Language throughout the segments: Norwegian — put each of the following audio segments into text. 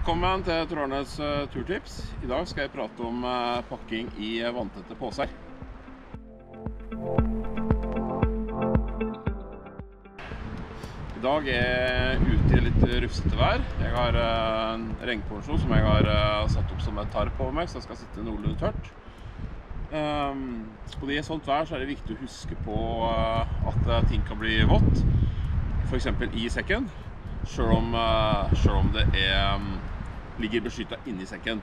Velkommen til Trådnes turtips. I dag skal jeg prate om pakking i vanntette poser. I dag er jeg ute i litt rufsete vær. Jeg har en regnponcho som jeg har satt opp som et tarp over meg, så jeg skal sitte noenlunde tørt. Og i sånt vær så er det viktig å huske på at ting kan bli vått, for eksempel i sekken. Selv om det ligger beskyttet inni sekken.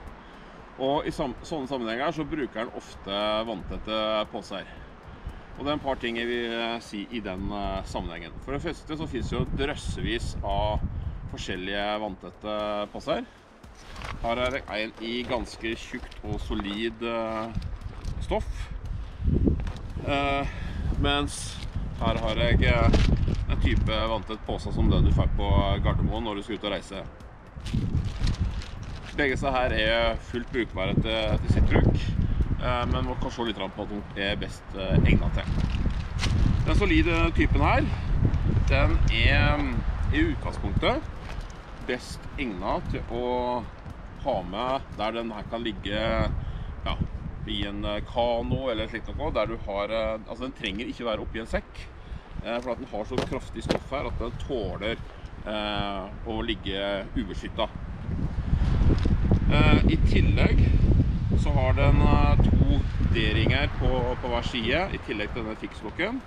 Og i sånne sammenhenger så bruker den ofte vanntette poser. Og det er et par ting jeg vil si i den sammenhengen. For det første så finnes det jo drøssevis av forskjellige vanntette poser. Her er det en i ganske tjukt og solid stoff. Mens her har jeg en type vanntett pose som den du får på Gardermoen når du skal ut og reise. Begge disse her er fullt brukbare til sitt bruk, men må kanskje se litt på at de er best egnet til. Den solide typen her, den er i utgangspunktet best egnet til å ha med der den her kan ligge i en kano eller slikt noe, der du har, altså den trenger ikke være oppi en sekk, for at den har så kraftig stoff her at den tåler å ligge ubeskyttet. I tillegg så har den to D-ringer på hver side, i tillegg til denne fikslokken,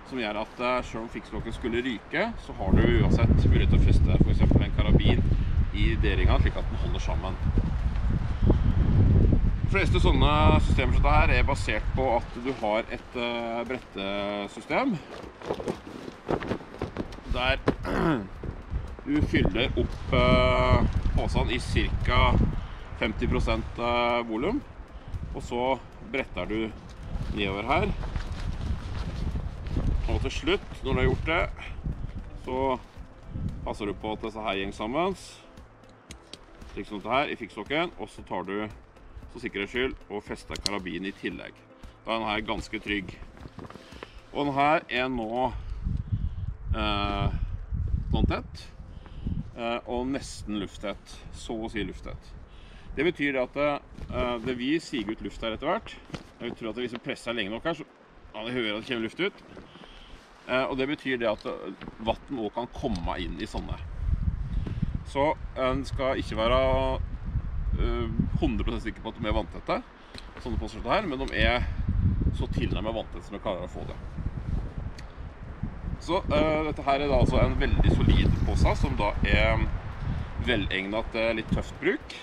som gjør at selv om fikslokken skulle ryke, så har du uansett mulighet til å feste for eksempel en karabin i D-ringen, slik at den holder sammen. De fleste sånne systemer som dette her er basert på at du har et brettesystem der du fyller opp posen i ca. 50% volum, og så bretter du nedover her. Og til slutt, når du har gjort det, så passer du på at disse her gjenger sammen, slik som dette her i fikslokken, og så tar du så sikkerhets skyld og fester karabin i tillegg. Da er denne her ganske trygg. Og denne her er nå vanntett og nesten lufttett, så å si lufttett. Det betyr at det vil sige ut luft her etter hvert. Jeg tror at hvis vi presser lenge nok her, så kan vi høre at det kommer luft ut. Og det betyr det at vann også kan komme inn i sånne. Så den skal ikke være 100% sikker på at de er vanntette, sånne poser her, men de er så tilnærmet vanntette som jeg klarer å få det. Så dette her er da altså en veldig solid pose, som da er velegnet til litt tøft bruk.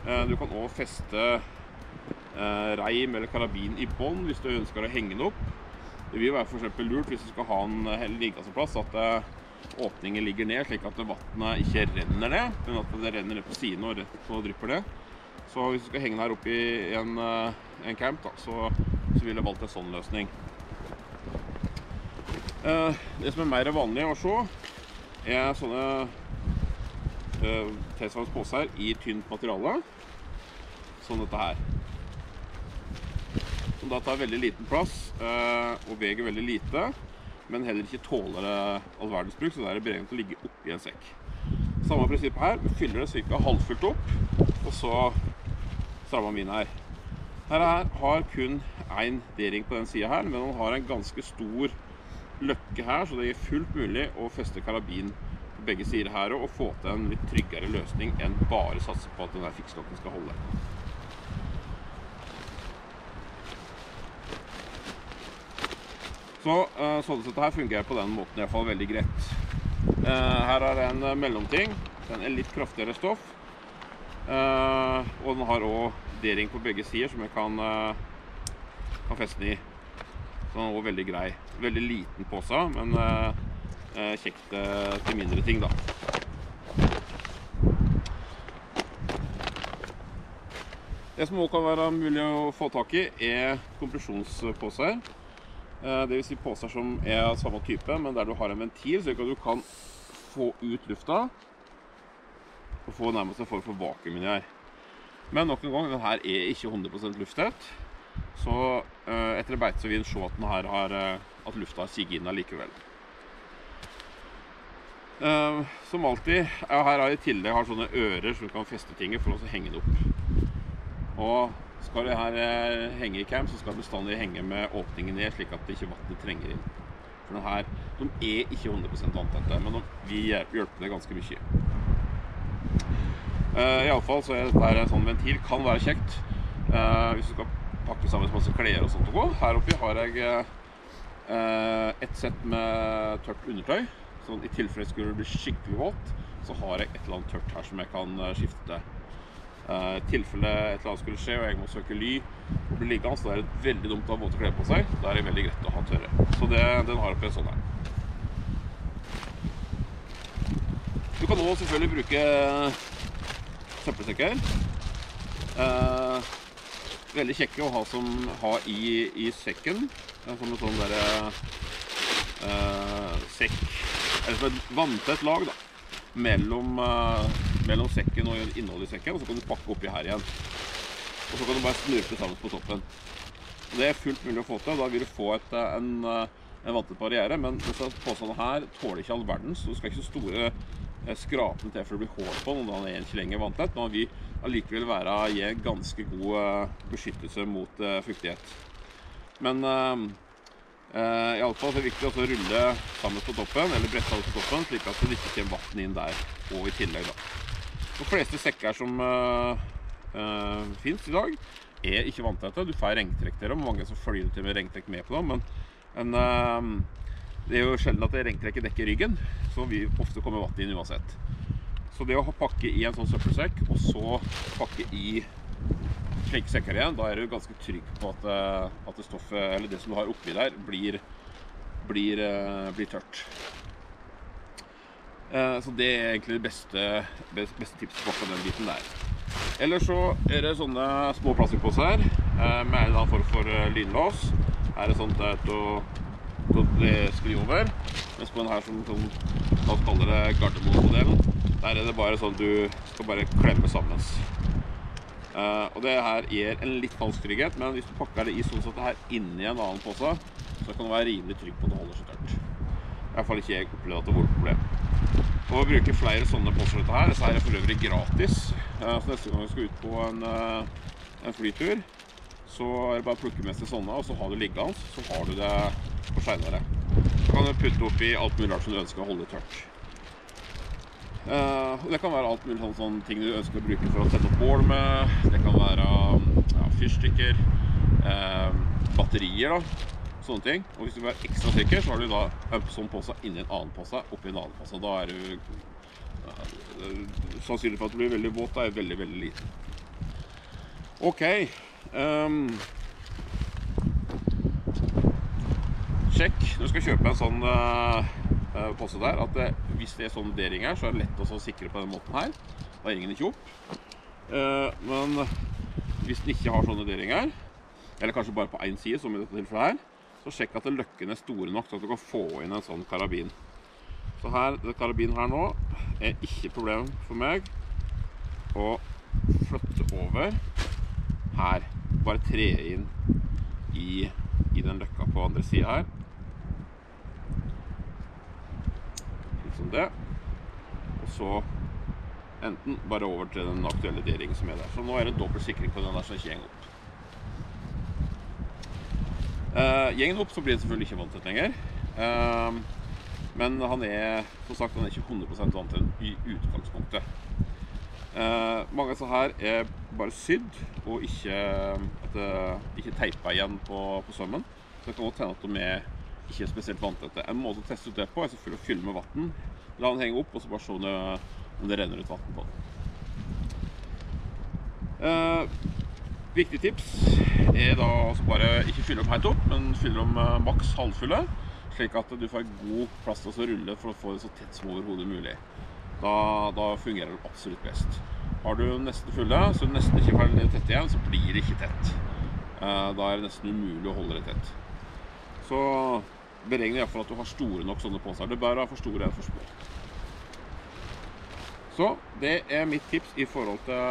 Du kan også feste reim eller karabin i bånd hvis du ønsker å henge den opp. Det vil være for eksempel lurt hvis du skal ha en liggende plass, at åpningen ligger ned, slik at vannet ikke renner ned, men at det renner ned på siden og rett på drypper det. Så hvis du skal henge den her opp i en camp, da, så vil jeg valgt en sånn løsning. Det som er mer vanlig å se, er sånne tilsvarende poser i tynt materiale, sånn dette her. Som da tar veldig liten plass og veger veldig lite, men heller ikke tåler all verdens bruk, så det er beregnet til å ligge oppi en sekk. Samme prinsipp her, vi fyller det ca. halvfullt opp, og så strammer vi inn her. Her har kun en D-ring på den siden her, men den har en ganske stor løkke her, så det er fullt mulig å feste karabin på begge sider her og få til en litt tryggere løsning enn bare satse på at denne fikslokken skal holde. Så sånn sett her fungerer på den måten i hvert fall veldig greit. Her er en mellomting. Den er litt kraftigere stoff. Og den har også D-ring på begge sider som jeg kan feste den i. Så den er også veldig grei. Veldig liten pose, men kjekt til mindre ting da. Det som også kan være mulig å få tak i er kompresjonsposer. Det vil si poser som er av samme type, men der du har en ventil, så du kan få ut lufta og få nærmest en form for vakuum inni her. Men nok en gang, denne her er ikke 100% lufttett, så etter beite så vil en se at, at lufta har siget inn allikevel. Som alltid, her har jeg i tillegg sånne ører som du kan feste ting i for å henge det opp. Og skal det her henge i camp, så skal det bestandig henge med åpningen ned, slik at det ikke vannet trenger inn. For den her, de er ikke 100% vanntette, men vi hjelper det ganske mye. I alle fall så er dette en sånn ventil, kan være kjekt. Hvis du skal pakke sammen masse klær og sånt å gå. Her oppe har jeg et sett med tørt undertøy. Sånn, i tilfelle skulle det bli skikkelig vått, så har jeg et eller annet tørt her som jeg kan skifte til. I tilfelle et eller annet skulle skje, og jeg må søke ly og bli liggende, så er det veldig dumt å ha våte klær på seg. Da er det veldig greit å ha tørre. Så den har oppi sånn her. Du kan også selvfølgelig bruke søppelsekker. Veldig kjekke å ha i sekken. Som en sånn sekk, eller som et vanntett lag da, mellom sekken og innholdet i sekken, og så kan du pakke oppi her igjen. Og så kan du bare snurpe sammen på toppen. Og det er fullt mulig å få til, da vil du få en vanntett barriere, men disse påstandene her tåler ikke all verden, så du skal ikke så store skrapene til for det blir hål på når den er ikke lenger vanntett, men vi allikevel gi ganske god beskyttelse mot fuktighet. Men i alle fall er det viktig å rulle sammen på toppen, eller brette sammen på toppen, slik at det ikke kommer vann inn der, og i tillegg da. De fleste sekker som finnes i dag, er ikke vanntette. Du får regntrekk til dem, mange som følger til med regntrekk med på dem, men det er jo sjelden at regntrekket dekker ryggen, så vi ofte kommer vann inn uansett. Så det å pakke i en sånn søppelsekk, og så pakke i slike sekker igjen, da er du ganske trygg på at det stoffet, eller det som du har oppi der, blir tørt. Så det er egentlig det beste tipset på akkurat den biten der. Ellers så er det sånne små plastikkpåser her, med en annen form for lynlås. Her er det sånt til å skli over, mens på den her som la oss kalle det Gardermoen-modellen, der er det bare sånn du skal bare klemme sammen. Og det her gir en litt falsk trygghet, men hvis du pakker det i sånn at det her inni en annen påse, så kan du være rimelig trygg på at det holder seg tørt. I hvert fall ikke jeg opplevd at det var et problem. Og å bruke flere sånne påser dette her, så er det for øvrig gratis. Så neste gang du skal ut på en flytur, så er det bare å plukke med seg sånne, og så har du liggende, så har du det for senere. Så kan du putte opp i alt mulig rart som du ønsker å holde tørt. Det kan være alt mulig sånne ting du ønsker å bruke for å sette opp bål med. Det kan være fyrstikker, batterier da, sånne ting. Og hvis du vil være ekstra sikker, så har du da en sånn påse inni en annen påse, oppi en annen påse. Da er du sannsynlig for at du blir veldig våt, da er veldig, veldig liten. Ok. Sjekk, når du skal kjøpe en sånn påse der, at hvis det er sånn dering her, så er det lett å sikre på den måten her. Da ringer den ikke opp. Men hvis den ikke har sånne deringer, eller kanskje bare på en side, som i dette tilfellet her, så sjekk at løkkene er store nok til at du kan få inn en sånn karabin. Så her, denne karabinen her nå, er ikke problem for meg å flytte over her. Bare tre inn i den løkka på andre siden her. Som det, og så enten bare over til den aktuelle deringen som er der. Så nå er det dobbelt sikring på den der som ikke gjenger opp. Gjenger opp så blir det selvfølgelig ikke vanntett lenger, men han er, som sagt, han er ikke 100% vanntett i utgangspunktet. Mange av disse her er bare sydd og ikke teipet igjen på sømmen, så det kan også hende at de er ikke spesielt vanntette. En måte å teste ut det på er selvfølgelig å fylle med vatten, la den henge opp, og så bare se om det renner ut vatten på den. Viktig tips er da altså bare ikke fylle dem helt opp, men fylle dem maks halvfulle, slik at du får god plass til å rulle for å få det så tett som overhodet mulig. Da fungerer det absolutt best. Har du nesten fulle, så er det nesten ikke ferdig tett igjen, så blir det ikke tett. Da er det nesten umulig å holde det tett. Så beregner jeg for at du har store nok sånne påser. Det bør være for store enn for små. Så det er mitt tips i forhold til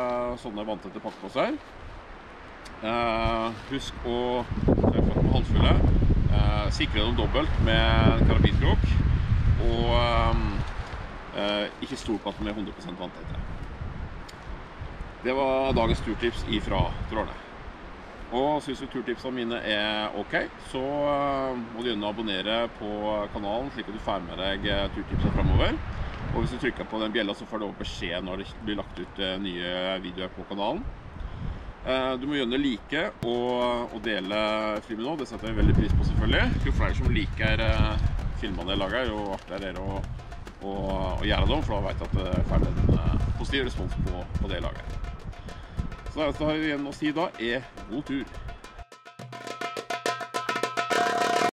sånne vanntette pakkepåser. Husk å pakke med halvfulle. Sikre dem dobbelt med karabinkrok. Og Ikke stol på at de er 100% vanntette. Det var dagens turtips ifra Trondheim. Og synes du turtipsene mine er ok, så må du gjerne abonnere på kanalen, slik at du får med deg turtipsene fremover. Og hvis du trykker på den bjella, så får du også beskjed når det blir lagt ut nye videoer på kanalen. Du må gjerne like og dele filmen nå, det setter jeg veldig pris på selvfølgelig. Jo flere som liker filmene jeg lager, jo artigere er det å gjøre dem, for da vet jeg at det får en positiv respons på det jeg lager. Så det jeg har igjen å si da er god tur.